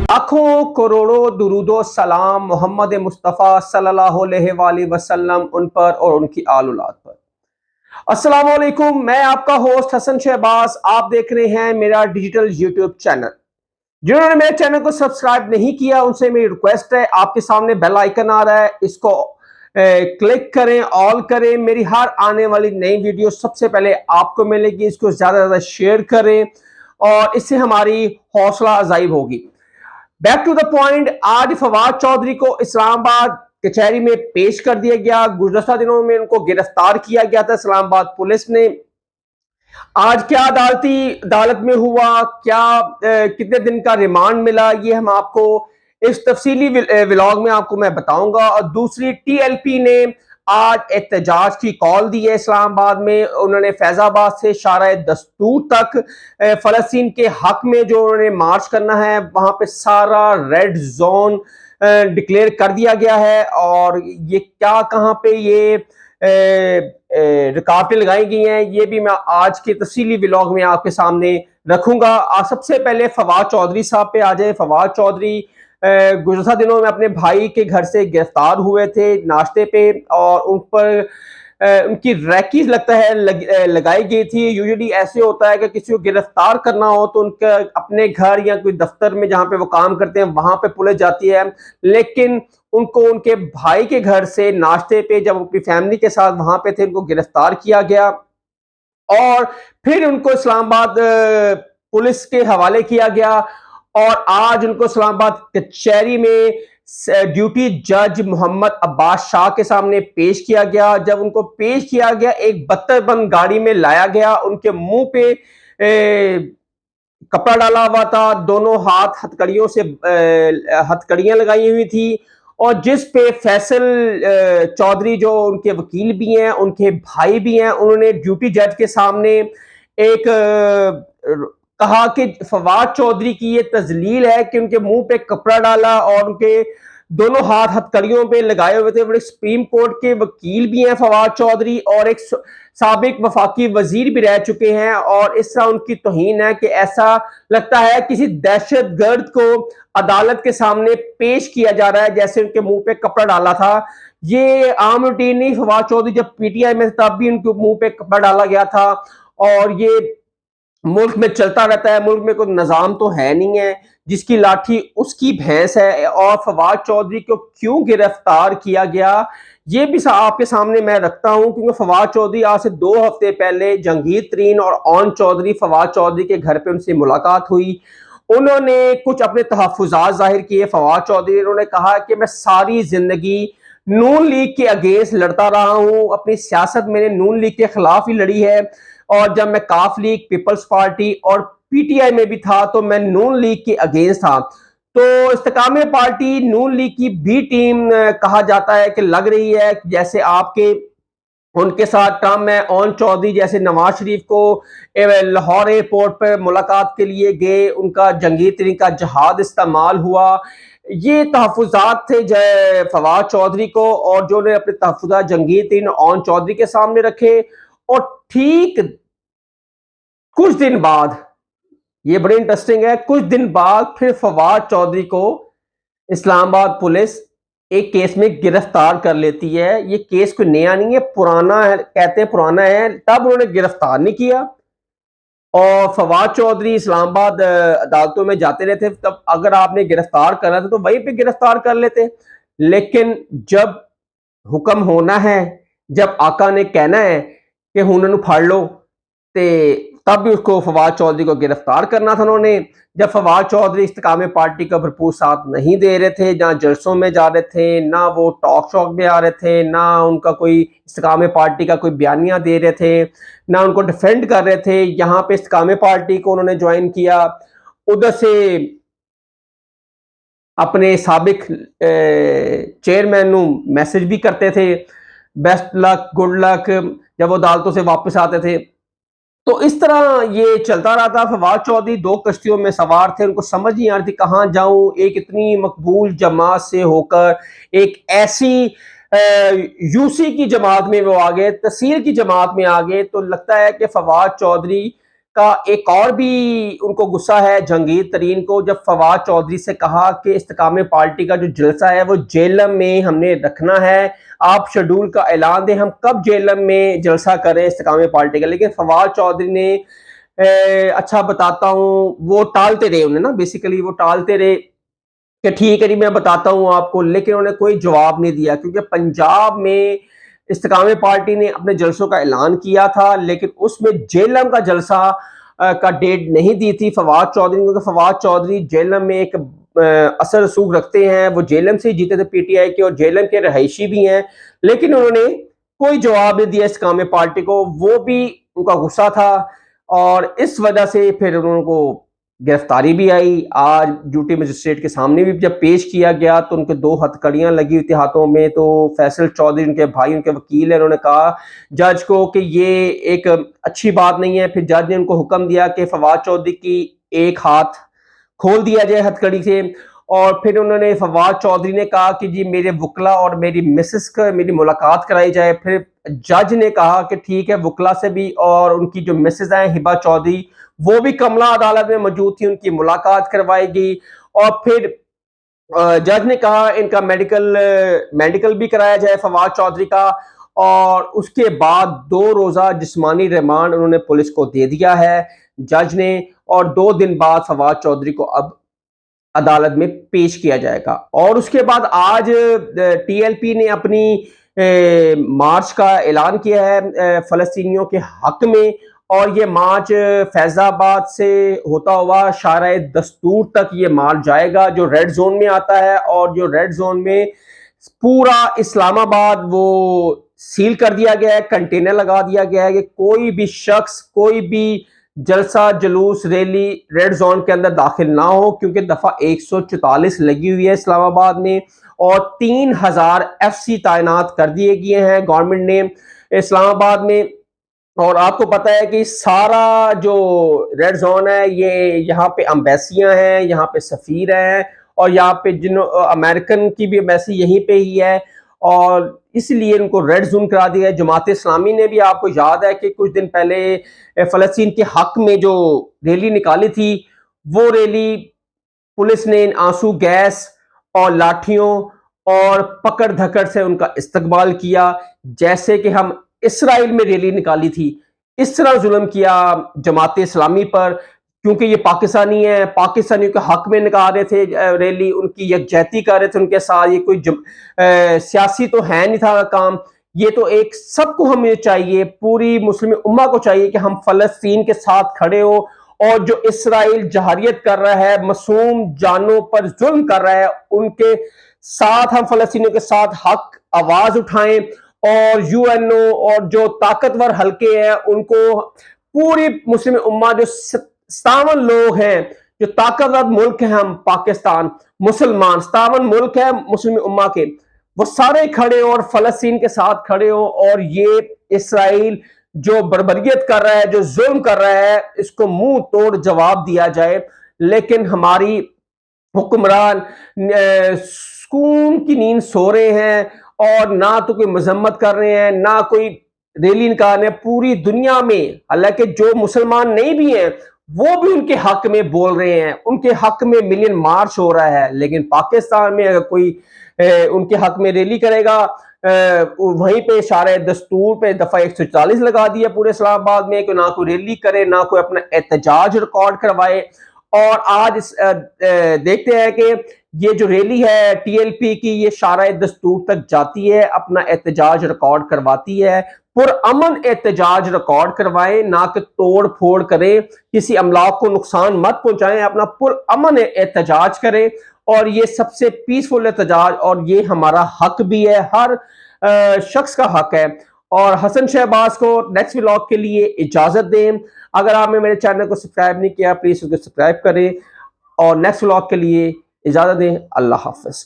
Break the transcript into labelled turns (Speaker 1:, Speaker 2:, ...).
Speaker 1: लाखों करोड़ों दुरूदो सलाम मोहम्मद मुस्तफ़ा सल्लल्लाहु अलैहि वसल्लम उन पर और उनकी आल औलाद पर। अस्सलाम वालेकुम, मैं आपका होस्ट हसन शहबाज। आप देख रहे हैं मेरा डिजिटल यूट्यूब चैनल। जिन्होंने मेरे चैनल को सब्सक्राइब नहीं किया उनसे मेरी रिक्वेस्ट है, आपके सामने बेल आइकन आ रहा है, इसको क्लिक करें, ऑल करें। मेरी हर आने वाली नई वीडियो सबसे पहले आपको मिलेगी। इसको ज्यादा से ज्यादा शेयर करें और इससे हमारी हौसला अफजाई होगी। बैक टू द पॉइंट, आज फवाद चौधरी को इस्लामाबाद कचहरी में पेश कर दिया गया। गुज़श्ता दिनों में उनको गिरफ्तार किया गया था इस्लामाबाद पुलिस ने। आज क्या अदालत में हुआ, क्या कितने दिन का रिमांड मिला, ये हम आपको इस तफसीली व्लॉग में आपको मैं बताऊंगा। और दूसरी, टीएलपी ने आज एहतजाज की कॉल दी है इस्लामाबाद में। उन्होंने फैजाबाद से शारा दस्तूर तक फलस्तीन के हक में जो उन्होंने मार्च करना है, वहां पे सारा रेड जोन डिक्लेयर कर दिया गया है। और ये क्या, कहां पे ये रुकावटें लगाई गई हैं, ये भी मैं आज के तफसीली व्लॉग में आपके सामने रखूंगा। सबसे पहले फवाद चौधरी साहब पे आ जाए। फवाद चौधरी गुज़श्ता दिनों में अपने भाई के घर से गिरफ्तार हुए थे नाश्ते पे, और उन पर उनकी रैकी लगता है लगाई गई थी। यूजुअली ऐसे होता है कि किसी को गिरफ्तार करना हो तो उनका अपने घर या कोई दफ्तर में जहां पे वो काम करते हैं वहां पे पुलिस जाती है, लेकिन उनको उनके भाई के घर से नाश्ते पे, जब अपनी फैमिली के साथ वहां पे थे, उनको गिरफ्तार किया गया और फिर उनको इस्लामाबाद पुलिस के हवाले किया गया। और आज उनको इस्लामाबाद कचहरी में ड्यूटी जज मोहम्मद अब्बास शाह के सामने पेश किया गया। जब उनको पेश किया गया, एक बत्तरबंद गाड़ी में लाया गया। उनके मुंह पे कपड़ा डाला हुआ था, दोनों हाथ हथकड़ियों से हथकड़ियां लगाई हुई थी। और जिस पे फैसल चौधरी जो उनके वकील भी हैं, उनके भाई भी हैं, उन्होंने ड्यूटी जज के सामने एक कहा कि फवाद चौधरी की ये तजलील है कि उनके मुंह पे कपड़ा डाला और उनके दोनों हाथ हथकड़ियों पे लगाए हुए थे। बड़े सुप्रीम कोर्ट के वकील भी हैं फवाद चौधरी, और एक साबिक वफाकी वजीर भी रह चुके हैं। और इस तरह उनकी तौहीन है कि ऐसा लगता है किसी दहशतगर्द को अदालत के सामने पेश किया जा रहा है, जैसे उनके मुंह पे कपड़ा डाला था। ये आम रूटीन नहीं। फवाद चौधरी जब पीटीआई में तब भी उनके मुंह पे कपड़ा डाला गया था, और ये मुल्क में चलता रहता है। मुल्क में कोई निजाम तो है नहीं है, जिसकी लाठी उसकी भैंस है। और फवाद चौधरी को क्यों गिरफ्तार किया गया, ये भी आपके सामने मैं रखता हूं, क्योंकि फवाद चौधरी आज से 2 हफ्ते पहले जहांगीर तरीन और ओन चौधरी फवाद चौधरी के घर पे उनसे मुलाकात हुई। उन्होंने कुछ अपने तहफ़्फ़ुज़ात जाहिर किए। फवाद चौधरी उन्होंने कहा कि मैं सारी जिंदगी नून लीग के अगेंस्ट लड़ता रहा हूं, अपनी सियासत मैंने नून लीग के खिलाफ ही लड़ी है। और जब मैं काफ लीग, पीपल्स पार्टी और पीटीआई में भी था तो मैं नून लीग के अगेंस्ट था। तो इस्तेकामे पार्टी नून लीग की बी टीम कहा जाता है कि लग रही है, जैसे आपके उनके साथ टर्म है। ओन चौधरी जैसे नवाज शरीफ को लाहौर एयरपोर्ट पर मुलाकात के लिए गए, उनका जहांगीर तरीन का जहाज इस्तेमाल हुआ। ये तहफ़्फ़ुज़ात थे फवाद चौधरी को, और जो ने अपने तहफ़्फ़ुज़ात जहांगीर तरीन ओन चौधरी के सामने रखे। और ठीक कुछ दिन बाद, ये बड़ी इंटरेस्टिंग है, कुछ दिन बाद फिर फवाद चौधरी को इस्लामाबाद पुलिस एक केस में गिरफ्तार कर लेती है। ये केस कोई नया नहीं है, पुराना है, कहते हैं पुराना है। तब उन्होंने गिरफ्तार नहीं किया, और फवाद चौधरी इस्लामाबाद अदालतों में जाते रहते। तब अगर आपने गिरफ्तार करना था तो वहीं पे गिरफ्तार कर लेते। लेकिन जब हुक्म होना है, जब आका ने कहना है कि हुनन फाड़ लो, तब भी उसको फवाद चौधरी को गिरफ्तार करना था उन्होंने। जब फवाद चौधरी इस्तेकामे पार्टी का भरपूर साथ नहीं दे रहे थे, ना जलसों में जा रहे थे, ना वो टॉक शॉक में आ रहे थे, ना उनका कोई इस्तेकामे पार्टी का कोई बयानिया दे रहे थे, ना उनको डिफेंड कर रहे थे। यहाँ पे इस्तेकामे पार्टी को उन्होंने ज्वाइन किया, उधर से अपने साबिक चेयरमैन मैसेज भी करते थे, बेस्ट लक, गुड लक, जब वो अदालतों से वापस आते थे। तो इस तरह ये चलता रहा था। फवाद चौधरी 2 कश्तियों में सवार थे, उनको समझ नहीं आ रही थी कहाँ जाऊं। एक इतनी मकबूल जमात से होकर एक ऐसी यूसी की जमात में वो आ गए, तहसील की जमात में आ गए, तो लगता है कि फवाद चौधरी का एक और भी उनको गुस्सा है जहांगीर तरीन को, जब फवाद चौधरी से कहा कि इस्तेकाम पार्टी का जो जलसा है वो जेलम में हमने रखना है, आप शेड्यूल का ऐलान दें, हम कब जेलम में जलसा करें इस्तेकाम पार्टी का। लेकिन फवाद चौधरी ने अच्छा बताता हूँ, वो टालते रहे, उन्हें ना बेसिकली वो टालते रहे कि ठीक है जी मैं बताता हूँ आपको, लेकिन उन्होंने कोई जवाब नहीं दिया, क्योंकि पंजाब में इस्तेकाम पार्टी ने अपने जलसों का ऐलान किया था, लेकिन उसमें जेलम का जलसा का डेट नहीं दी थी फवाद चौधरी, क्योंकि फवाद चौधरी जेलम में एक असर रसूख रखते हैं, वो जेलम से जीते थे पीटीआई के, और जेलम के रहायशी भी हैं, लेकिन उन्होंने कोई जवाब नहीं दिया इस्तेकाम पार्टी को, वो भी उनका गुस्सा था, और इस वजह से फिर उनको गिरफ्तारी भी आई। आज ड्यूटी मजिस्ट्रेट के सामने भी जब पेश किया गया तो उनके 2 हथकड़ियां लगी हुई थी हाथों में, तो फैसल चौधरी उनके भाई, उनके वकील है, उन्होंने कहा जज को कि ये एक अच्छी बात नहीं है। फिर जज ने उनको हुक्म दिया कि फवाद चौधरी की एक हाथ खोल दिया जाए हथकड़ी से, और फिर उन्होंने फवाद चौधरी ने कहा कि जी मेरे वकला और मेरी मिसेस का मेरी मुलाकात कराई जाए। फिर जज ने कहा कि ठीक है, वकला से भी और उनकी जो मिसेस हैं हिबा चौधरी वो भी कमला अदालत में मौजूद थी, उनकी मुलाकात करवाएगी। और फिर जज ने कहा इनका मेडिकल भी कराया जाए फवाद चौधरी का, और उसके बाद 2 रोजा जिस्मानी रिमांड उन्होंने पुलिस को दे दिया है जज ने, और 2 दिन बाद फवाद चौधरी को अब अदालत में पेश किया जाएगा। और उसके बाद आज टीएलपी ने अपनी मार्च का ऐलान किया है फलस्तीनियों के हक में, और ये मार्च फैजाबाद से होता हुआ शाराए दस्तूर तक ये मार्च जाएगा, जो रेड जोन में आता है, और जो रेड जोन में पूरा इस्लामाबाद वो सील कर दिया गया है, कंटेनर लगा दिया गया है कि कोई भी शख्स, कोई भी जलसा जुलूस रैली रेड जोन के अंदर दाखिल ना हो, क्योंकि दफा 144 लगी हुई है इस्लामाबाद में, और 3000 एफसी तैनात कर दिए गए हैं गवर्नमेंट ने इस्लामाबाद में। और आपको पता है कि सारा जो रेड जोन है ये यहाँ पे अम्बेसियां हैं, यहाँ पे सफीर हैं, और यहाँ पे जिन अमेरिकन की भी एम्बेसी यहीं पे ही है, और इसलिए उनको रेड जोन करा दिया है। जमात इस्लामी ने भी, आपको याद है कि कुछ दिन पहले फलस्तीन के हक में जो रैली निकाली थी, वो रैली पुलिस ने आंसू गैस और लाठियों और पकड़ धकड़ से उनका इस्तकबाल किया, जैसे कि हम इसराइल में रैली निकाली थी, इस तरह जुल्म किया जमात इस्लामी पर, क्योंकि ये पाकिस्तानी है, पाकिस्तानियों के हक में निकाल रहे थे रैली, उनकी यकजहती कर रहे थे उनके साथ। ये कोई सियासी तो है नहीं था काम, ये तो एक सबको हमें चाहिए, पूरी मुस्लिम उम्मा को चाहिए कि हम फलस्तीन के साथ खड़े हो, और जो इसराइल जहारियत कर रहा है, मासूम जानों पर जुल्म कर रहा है, उनके साथ हम फलस्तीनियों के साथ हक आवाज उठाएं, और यूएनओ और जो ताकतवर हलके हैं उनको, पूरी मुस्लिम उम्मा जो 57 लोग हैं, जो ताकतवर मुल्क है, हम पाकिस्तान मुसलमान 57 मुल्क है मुस्लिम उम्मा के, वो सारे खड़े हो और फलस्तीन के साथ खड़े हो, और ये इसराइल जो बर्बरियत कर रहा है, जो जुल्म कर रहा है, इसको मुंह तोड़ जवाब दिया जाए। लेकिन हमारी हुक्मरान सुकून की नींद सो रहे हैं, और ना तो कोई मजम्मत कर रहे हैं, ना कोई रैली निकाल रहे हैं पूरी दुनिया में। हालांकि जो मुसलमान नहीं भी हैं वो भी उनके हक में बोल रहे हैं, उनके हक में मिलियन मार्च हो रहा है, लेकिन पाकिस्तान में अगर कोई उनके हक में रैली करेगा, वहीं पे शारे दस्तूर पे दफा 140 लगा दिया पूरे इस्लामाबाद में कि ना कोई रैली करे, ना कोई अपना एहतजाज रिकॉर्ड करवाए। और आज देखते हैं कि ये जो रैली है टीएलपी की, ये शारा दस्तूर तक जाती है, अपना एहतजाज रिकॉर्ड करवाती है, पुरअमन एहतजाज रिकॉर्ड करवाएं, ना कि तोड़ फोड़ करें, किसी अमलाक को नुकसान मत पहुंचाएं, अपना पुरअमन एहतजाज करें, और ये सबसे पीसफुल एहतजाज, और ये हमारा हक भी है, हर शख्स का हक है। और हसन शहबाज को नेक्स्ट व्लॉग के लिए इजाजत दें। अगर आपने मेरे चैनल को सब्सक्राइब नहीं किया, प्लीज उसको सब्सक्राइब करें, और नेक्स्ट व्लॉग के लिए इजाजत दें। अल्लाह हाफिज।